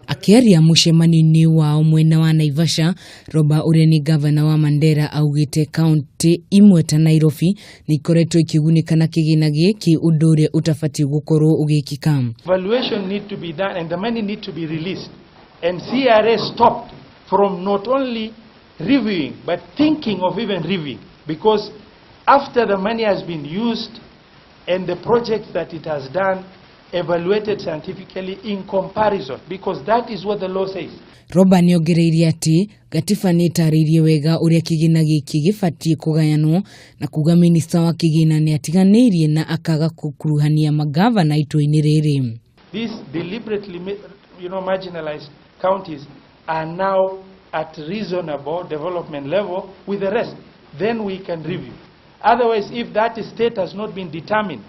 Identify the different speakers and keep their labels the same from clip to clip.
Speaker 1: Akiaria mucemanio-ini wa mwena wa Naivasha, Roba uria ni gavana wa Mandera augite kaunti imwe ta Nairobi ni ikoretwo ikigunika na kigina giki undu uria utafati gukorwo ugikika.
Speaker 2: Evaluation need to be done and the money need to be released, and CRA stopped from not only reviewing but thinking of even reviewing, because after the money has been used and the projects that it has done evaluated scientifically in comparison, because that is what the law says.
Speaker 1: Roba niongereirie ati gatiba ni tarĩirie wega uria kigina giki gibatie kugayanwo na kuga minista wa kigina ni atiganĩirie na akaga kukuruhania magavana itu-ini rĩrĩ.
Speaker 2: These deliberately marginalized counties are now at reasonable development level with the rest. Then we can review. Otherwise, if that state has not been determined,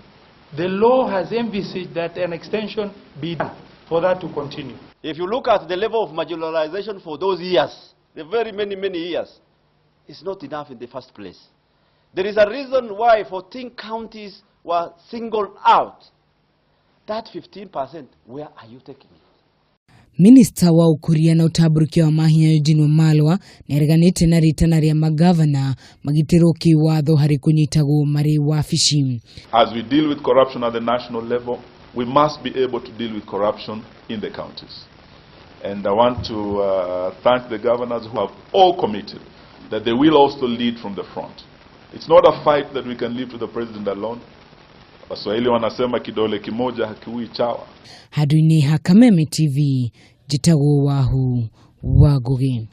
Speaker 2: the law has envisaged that an extension be done for that to continue.
Speaker 3: If you look at the level of marginalization for those years, the very many years, it's not enough in the first place. There is a reason why 14 counties were singled out. That 15%, where are you taking it?
Speaker 1: Minister wa ukuria na utaburukio wa mahinya Eugene Wamalwa nereganite na ritana ria magavana magitiro kiwatho hari kunyitagwo mari wafici.
Speaker 4: As we deal with corruption at the national level, we must be able to deal with corruption in the counties. And I want to thank the governors who have all committed that they will also lead from the front. It's not a fight that we can leave to the president alone. Waswahili wanasema kidole kimoja hakiui chawa.
Speaker 1: Haduini Hakameme TV, jitagwo wahu wagoge.